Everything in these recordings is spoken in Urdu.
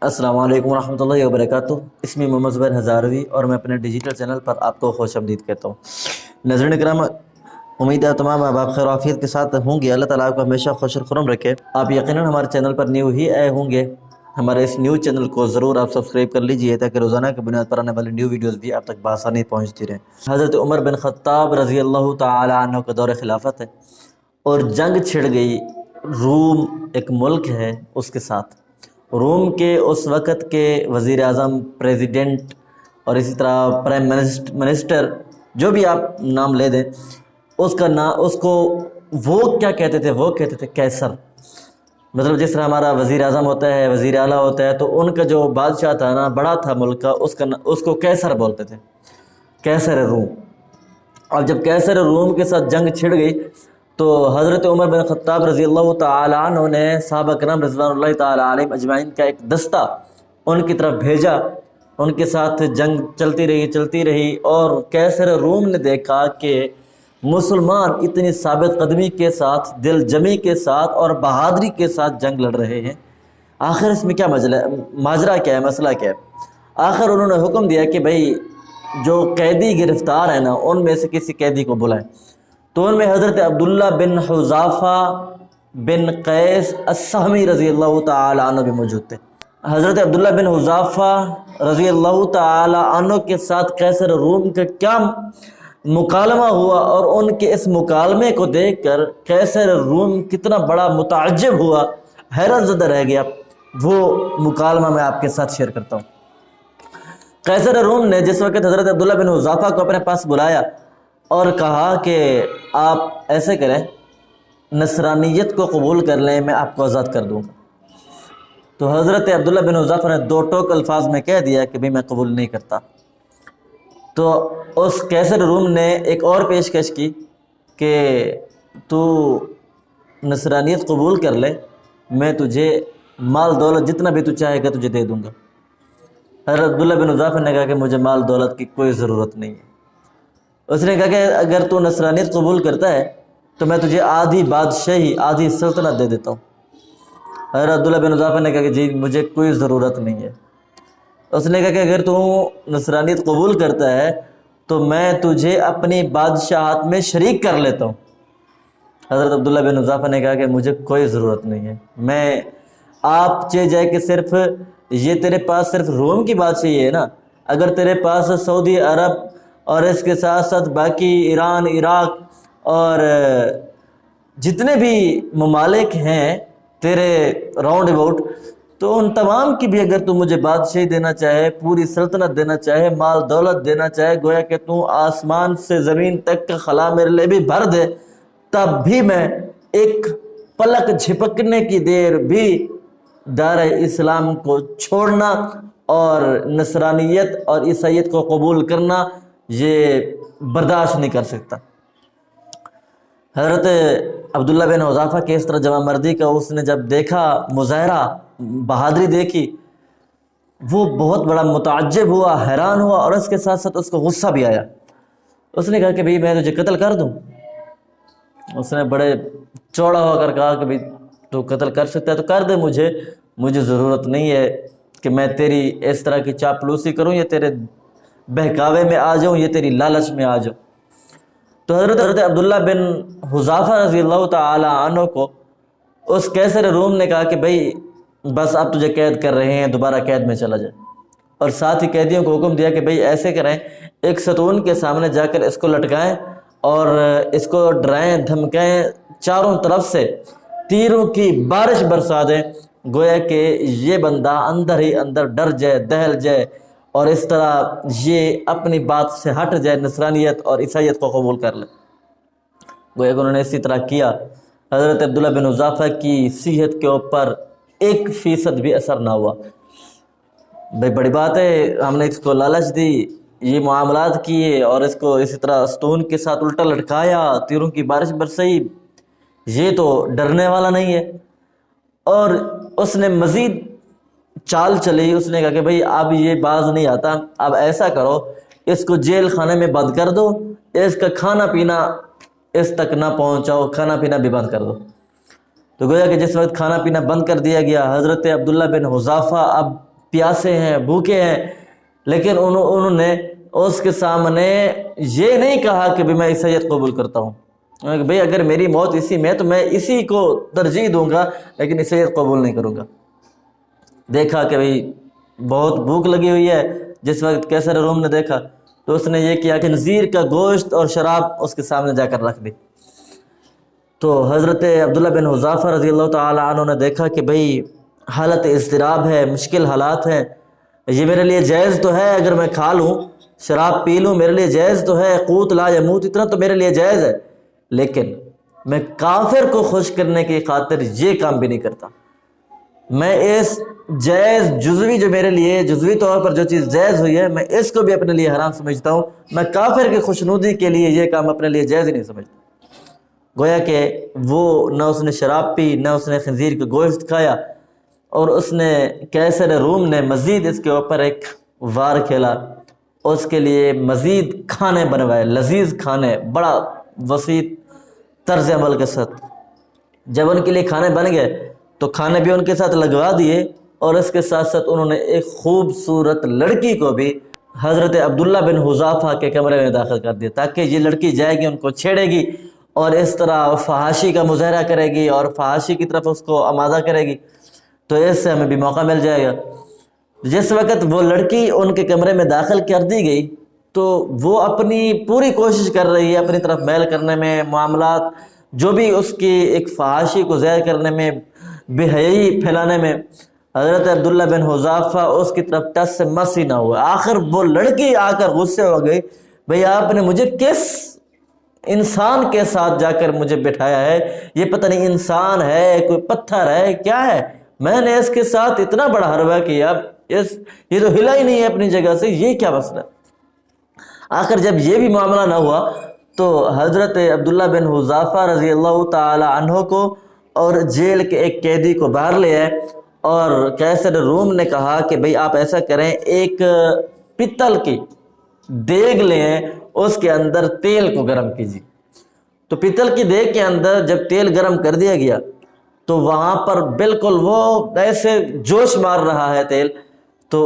السلام علیکم ورحمۃ اللہ وبرکاتہ۔ اسمی محمد زبیر ہزاروی اور میں اپنے ڈیجیٹل چینل پر آپ کو خوش آمدید کہتا ہوں۔ ناظرین کرام، امید ہے تمام احباب خیر و عافیت کے ساتھ ہوں گے۔ اللہ تعالیٰ آپ کو ہمیشہ خوش و خرم رکھے۔ آپ یقیناً ہمارے چینل پر نیو ہی آئے ہوں گے، ہمارے اس نیوز چینل کو ضرور آپ سبسکرائب کر لیجئے تاکہ روزانہ کی بنیاد پر آنے والی نیو ویڈیوز بھی آپ تک بآسانی پہنچتی رہیں۔ حضرت عمر بن خطاب رضی اللہ تعالی عنہ کا دور خلافت ہے اور جنگ چھڑ گئی روم ایک ملک ہے اس کے ساتھ۔ روم کے اس وقت کے وزیر اعظم، پریزیڈنٹ اور اسی طرح پرائم منسٹر، جو بھی آپ نام لے دیں، اس کا نام، اس کو وہ کیا کہتے تھے؟ وہ کہتے تھے قیصر۔ مطلب جس طرح ہمارا وزیر اعظم ہوتا ہے، وزیر اعلیٰ ہوتا ہے، تو ان کا جو بادشاہ تھا نا، بڑا تھا ملک کا، اس کو قیصر بولتے تھے، قیصر روم۔ اور جب قیصر روم کے ساتھ جنگ چھڑ گئی تو حضرت عمر بن خطاب رضی اللہ تعالی عنہ نے صحابہ کرام رضوان اللہ تعالی علیہم اجمعین کا ایک دستہ ان کی طرف بھیجا۔ ان کے ساتھ جنگ چلتی رہی اور قیصر روم نے دیکھا کہ مسلمان اتنی ثابت قدمی کے ساتھ، دل جمی کے ساتھ اور بہادری کے ساتھ جنگ لڑ رہے ہیں، آخر اس میں کیا ماجرا کیا ہے، مسئلہ کیا ہے؟ آخر انہوں نے حکم دیا کہ بھئی جو قیدی گرفتار ہیں نا، ان میں سے کسی قیدی کو بلائیں۔ تو ان میں حضرت عبداللہ بن حذافہ بن قیس السہمی رضی اللہ تعالی عنہ بھی موجود تھے۔ حضرت عبداللہ بن حذافہ رضی اللہ تعالی عنہ کے ساتھ قیصر روم کا کیا مکالمہ ہوا، اور ان کے اس مکالمے کو دیکھ کر قیصر روم کتنا بڑا متعجب ہوا، حیرت زدہ رہ گیا۔ وہ مکالمہ میں آپ کے ساتھ شیئر کرتا ہوں۔ قیصر روم نے جس وقت حضرت عبداللہ بن حذافہ کو اپنے پاس بلایا اور کہا کہ آپ ایسے کریں، نصرانیت کو قبول کر لیں، میں آپ کو آزاد کر دوں گا۔ تو حضرت عبداللہ بن حذافہ نے دو ٹوک الفاظ میں کہہ دیا کہ بھئی میں قبول نہیں کرتا۔ تو اس قیصر روم نے ایک اور پیشکش کی کہ تو نصرانیت قبول کر لے، میں تجھے مال دولت جتنا بھی تو چاہے گا تجھے دے دوں گا۔ حضرت عبداللہ بن حذافہ نے کہا کہ مجھے مال دولت کی کوئی ضرورت نہیں ہے۔ اس نے کہا کہ اگر تو نصرانیت قبول کرتا ہے تو میں تجھے آدھی بادشاہی، آدھی سلطنت دے دیتا ہوں۔ حضرت عبداللہ بن حذافہ نے کہا کہ جی مجھے کوئی ضرورت نہیں ہے۔ اس نے کہا کہ اگر تو نصرانیت قبول کرتا ہے تو میں تجھے اپنی بادشاہت میں شریک کر لیتا ہوں۔ حضرت عبداللہ بن حذافہ نے کہا کہ مجھے کوئی ضرورت نہیں ہے، میں آپ چاہے جائے کہ صرف یہ تیرے پاس صرف روم کی بادشاہی ہے نا، اگر تیرے پاس سعودی عرب اور اس کے ساتھ ساتھ باقی ایران، عراق اور جتنے بھی ممالک ہیں تیرے راؤنڈ اباؤٹ، تو ان تمام کی بھی اگر تو مجھے بادشاہی دینا چاہے، پوری سلطنت دینا چاہے، مال دولت دینا چاہے، گویا کہ تو آسمان سے زمین تک کا خلا میرے لیے بھی بھر دے، تب بھی میں ایک پلک جھپکنے کی دیر بھی دار اسلام کو چھوڑنا اور نصرانیت اور عیسائیت کو قبول کرنا یہ برداشت نہیں کر سکتا۔ حضرت عبداللہ بن حذافہ کے اس طرح جمع مردی کا اس نے جب دیکھا، مظاہرہ بہادری دیکھی، وہ بہت بڑا متعجب ہوا، حیران ہوا، اور اس کے ساتھ ساتھ اس کو غصہ بھی آیا۔ اس نے کہا کہ بھئی میں تجھے قتل کر دوں۔ اس نے بڑے چوڑا ہو کر کہا کہ بھئی تو قتل کر سکتا ہے تو کر دے، مجھے ضرورت نہیں ہے کہ میں تیری اس طرح کی چاپلوسی کروں یا تیرے بہکاوے میں آ جاؤں یا تیری لالچ میں آ جاؤں۔ تو حضرت عبداللہ بن حذافہ رضی اللہ تعالی عنہ کو اس قیصر روم نے کہا کہ بھئی بس اب تجھے قید کر رہے ہیں، دوبارہ قید میں چلا جائے، اور ساتھ ہی قیدیوں کو حکم دیا کہ بھئی ایسے کریں، ایک ستون کے سامنے جا کر اس کو لٹکائیں اور اس کو ڈرائیں، دھمکائیں، چاروں طرف سے تیروں کی بارش برسا دیں، گویا کہ یہ بندہ اندر ہی اندر ڈر جائے، دہل جائے، اور اس طرح یہ اپنی بات سے ہٹ جائے، نصرانیت اور عیسائیت کو قبول کر لے۔ گویا کہ انہوں نے اسی طرح کیا۔ حضرت عبداللہ بن حذافہ کی صحت کے اوپر 1% بھی اثر نہ ہوا۔ بھئی بڑی بات ہے، ہم نے اس کو لالچ دی، یہ معاملات کیے، اور اس کو اسی طرح ستون کے ساتھ الٹا لٹکایا، تیروں کی بارش برسائی، یہ تو ڈرنے والا نہیں ہے۔ اور اس نے مزید چال چلی، اس نے کہا کہ بھئی اب یہ باز نہیں آتا، اب ایسا کرو اس کو جیل خانے میں بند کر دو، اس کا کھانا پینا اس تک نہ پہنچاؤ، کھانا پینا بھی بند کر دو۔ تو گویا کہ جس وقت کھانا پینا بند کر دیا گیا، حضرت عبداللہ بن حذافہ اب پیاسے ہیں، بھوکے ہیں، لیکن انہوں نے اس کے سامنے یہ نہیں کہا کہ میں عیسائیت قبول کرتا ہوں، کہ بھئی اگر میری موت اسی میں تو میں اسی کو ترجیح دوں گا، لیکن عیسائیت قبول نہیں کروں گا۔ دیکھا کہ بھئی بہت بھوک لگی ہوئی ہے، جس وقت قیصر روم نے دیکھا تو اس نے یہ کیا کہ خنزیر کا گوشت اور شراب اس کے سامنے جا کر رکھ دی۔ تو حضرت عبداللہ بن حذافہ رضی اللہ تعالی عنہ نے دیکھا کہ بھئی حالت اضطراب ہے، مشکل حالات ہیں، یہ میرے لیے جائز تو ہے، اگر میں کھا لوں شراب پی لوں میرے لیے جائز تو ہے، قوت لا یموت اتنا تو میرے لیے جائز ہے، لیکن میں کافر کو خوش کرنے کی خاطر یہ کام بھی نہیں کرتا۔ میں اس جائز جزوی جو میرے لیے جزوی طور پر جو چیز جائز ہوئی ہے میں اس کو بھی اپنے لیے حرام سمجھتا ہوں، میں کافر کی خوشنودی کے لیے یہ کام اپنے لیے جائز ہی نہیں سمجھتا۔ گویا کہ وہ نہ اس نے شراب پی، نہ اس نے خنزیر کا گوشت کھایا، اور اس نے قیصر روم نے مزید اس کے اوپر ایک وار کھیلا، اس کے لیے مزید کھانے بنوائے، لذیذ کھانے، بڑا وسیع طرز عمل کے ساتھ۔ جب ان کے لیے کھانے بن گئے تو کھانے بھی ان کے ساتھ لگوا دیے، اور اس کے ساتھ ساتھ انہوں نے ایک خوبصورت لڑکی کو بھی حضرت عبداللہ بن حذافہ کے کمرے میں داخل کر دیا، تاکہ یہ لڑکی جائے گی ان کو چھیڑے گی اور اس طرح فحاشی کا مظاہرہ کرے گی اور فحاشی کی طرف اس کو آمادہ کرے گی، تو اس سے ہمیں بھی موقع مل جائے گا۔ جس وقت وہ لڑکی ان کے کمرے میں داخل کر دی گئی تو وہ اپنی پوری کوشش کر رہی ہے اپنی طرف میل کرنے میں، معاملات جو بھی اس کی ایک فحاشی کو ظاہر کرنے میں، بے حیائی پھیلانے میں۔ حضرت عبداللہ بن حذافہ اس کی طرف ٹس سے مس ہی نہ ہوا۔ آخر وہ لڑکی آ کر غصے ہو گئی، بھئی آپ نے مجھے کس انسان کے ساتھ جا کر مجھے بٹھایا ہے، یہ پتہ نہیں انسان ہے کوئی پتھر ہے کیا ہے، میں نے اس کے ساتھ اتنا بڑا حربہ کیا، یہ تو ہلا ہی نہیں ہے اپنی جگہ سے، یہ کیا مسئلہ۔ آخر جب یہ بھی معاملہ نہ ہوا تو حضرت عبداللہ بن حذافہ رضی اللہ تعالی عنہ کو اور جیل کے ایک قیدی کو باہر لے آئے، اور قیصر روم نے کہا کہ بھئی آپ ایسا کریں، ایک پتل کی دیگ لیں، اس کے اندر تیل کو گرم کیجیے۔ تو پتل کی دیگ کے اندر جب تیل گرم کر دیا گیا تو وہاں پر بالکل وہ ایسے جوش مار رہا ہے تیل، تو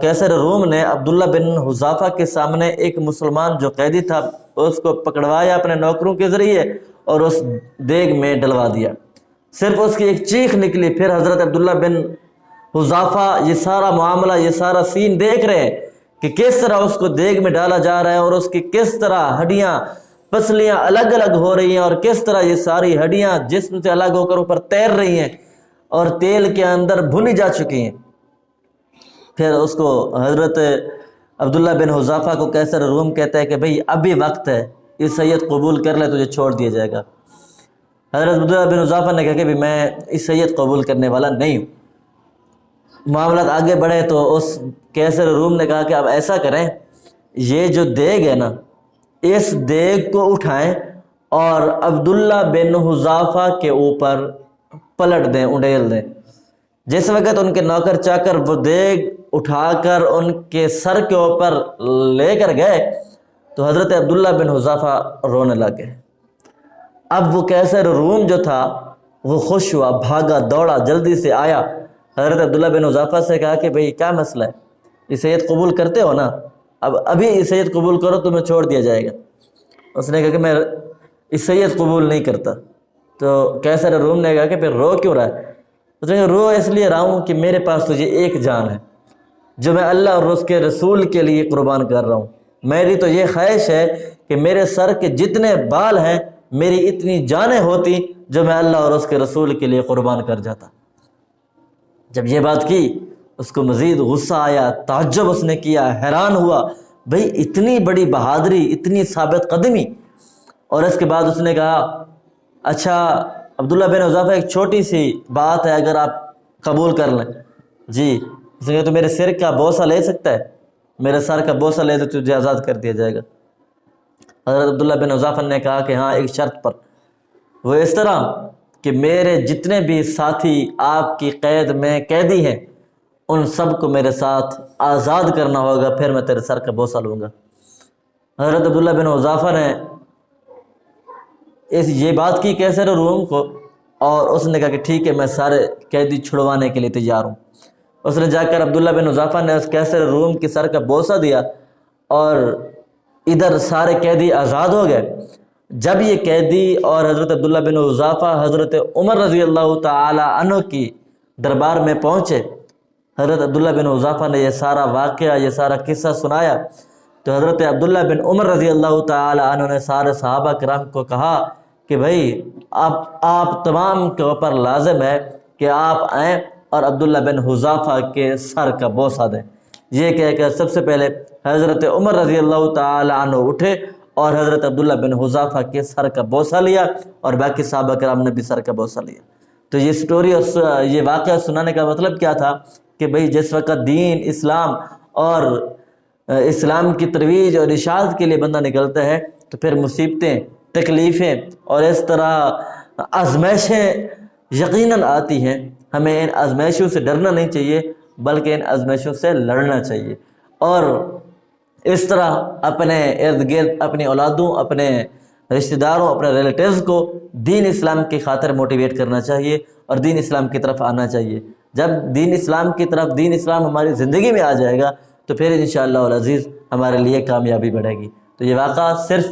قیصر روم نے عبداللہ بن حذافہ کے سامنے ایک مسلمان جو قیدی تھا اس کو پکڑوایا اپنے نوکروں کے ذریعے اور اس دیگ میں ڈلوا دیا۔ صرف اس کی ایک چیخ نکلی، پھر حضرت عبداللہ بن حذافہ یہ سارا معاملہ، یہ سارا سین دیکھ رہے ہیں کہ کس طرح اس کو دیگ میں ڈالا جا رہا ہے اور اس کی کس طرح ہڈیاں پسلیاں الگ الگ ہو رہی ہیں، اور کس طرح یہ ساری ہڈیاں جسم سے الگ ہو کر اوپر تیر رہی ہیں اور تیل کے اندر بھنی جا چکی ہیں۔ پھر اس کو حضرت عبداللہ بن حذافہ کو قیصر روم کہتا ہے کہ بھئی ابھی وقت ہے، عیسائیت قبول کر لے تجھے چھوڑ دیا جائے گا۔ حضرت عبداللہ بن حذافہ نے کہا کہ بھی میں عیسائیت قبول کرنے والا نہیں ہوں۔ معاملات آگے بڑھے تو اس قیصر روم نے کہا کہ اب ایسا کریں، یہ جو دیگ ہے نا اس دیگ کو اٹھائیں اور عبداللہ بن حذافہ کے اوپر پلٹ دیں، اڈیل دیں۔ جس وقت ان کے نوکر چاکر وہ دیگ اٹھا کر ان کے سر کے اوپر لے کر گئے تو حضرت عبداللہ بن حذافہ رونے لگے۔ اب وہ قیصر روم جو تھا وہ خوش ہوا، بھاگا دوڑا، جلدی سے آیا، حضرت عبداللہ بن حذافہ سے کہا کہ بھئی کیا مسئلہ ہے، عیسائیت قبول کرتے ہو نا، اب ابھی عیسائیت قبول کرو تمہیں چھوڑ دیا جائے گا۔ اس نے کہا کہ میں عیسائیت قبول نہیں کرتا۔ تو قیصر روم نے کہا کہ پھر رو کیوں رہا ہے؟ اس نے کہا رو اس لیے رہا ہوں کہ میرے پاس تجھے ایک جان ہے جو میں اللہ اور اس کے رسول کے لیے قربان کر رہا ہوں۔ میری تو یہ خواہش ہے کہ میرے سر کے جتنے بال ہیں میری اتنی جانیں ہوتی جو میں اللہ اور اس کے رسول کے لیے قربان کر جاتا۔ جب یہ بات کی اس کو مزید غصہ آیا، تعجب اس نے کیا، حیران ہوا، بھئی اتنی بڑی بہادری، اتنی ثابت قدمی۔ اور اس کے بعد اس نے کہا اچھا عبداللہ بن حذافہ ایک چھوٹی سی بات ہے اگر آپ قبول کر لیں۔ جی، اس نے کہا تو میرے سر کا بوسہ لے سکتا ہے، میرے سر کا بوسہ لے تو تجھے آزاد کر دیا جائے گا۔ حضرت عبداللہ بن حذافہ نے کہا کہ ہاں ایک شرط پر، وہ اس طرح کہ میرے جتنے بھی ساتھی آپ کی قید میں قیدی ہیں ان سب کو میرے ساتھ آزاد کرنا ہوگا، پھر میں تیرے سر کا بوسہ لوں گا۔ حضرت عبداللہ بن حذافہ نے یہ بات کی قیصر روم کو، اور اس نے کہا کہ ٹھیک ہے میں سارے قیدی چھڑوانے کے لیے تیار ہوں۔ اس نے جا کر عبداللہ بن حذافہ نے اس کیسر روم کی سر کا بوسہ دیا اور ادھر سارے قیدی آزاد ہو گئے۔ جب یہ قیدی اور حضرت عبداللہ بن حذافہ حضرت عمر رضی اللہ تعالی عنہ کی دربار میں پہنچے، حضرت عبداللہ بن حذافہ نے یہ سارا واقعہ، یہ سارا قصہ سنایا، تو حضرت عبداللہ بن عمر رضی اللہ تعالی عنہ نے سارے صحابہ کرام کو کہا کہ بھائی آپ تمام کے اوپر لازم ہے کہ آپ آئیں اور عبداللہ بن حذافہ کے سر کا بوسہ دیں۔ یہ کہہ کر سب سے پہلے حضرت عمر رضی اللہ تعالی عنہ اٹھے اور حضرت عبداللہ بن حذافہ کے سر کا بوسہ لیا، اور باقی صحابہ کرام نے بھی سر کا بوسہ لیا۔ تو یہ سٹوری اور یہ واقعہ سنانے کا مطلب کیا تھا کہ بھئی جس وقت دین اسلام اور اسلام کی ترویج اور اشاعت کے لیے بندہ نکلتا ہے تو پھر مصیبتیں، تکلیفیں اور اس طرح آزمائشیں یقیناً آتی ہیں۔ ہمیں ان آزمائشوں سے ڈرنا نہیں چاہیے بلکہ ان آزمائشوں سے لڑنا چاہیے، اور اس طرح اپنے ارد گرد اپنی اولادوں، اپنے رشتہ داروں، اپنے ریلیٹیوز کو دین اسلام کی خاطر موٹیویٹ کرنا چاہیے اور دین اسلام کی طرف آنا چاہیے۔ جب دین اسلام کی طرف دین اسلام ہماری زندگی میں آ جائے گا تو پھر انشاءاللہ العزیز ہمارے لیے کامیابی بڑھے گی۔ تو یہ واقعہ صرف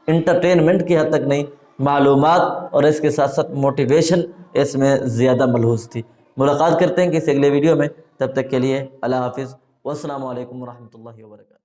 انٹرٹینمنٹ کی حد تک نہیں، معلومات اور اس کے ساتھ ساتھ موٹیویشن اس میں زیادہ ملحوظ تھی۔ ملاقات کرتے ہیں کسی اگلے ویڈیو میں، تب تک کے لیے اللہ حافظ والسلام علیکم ورحمۃ اللہ وبرکاتہ۔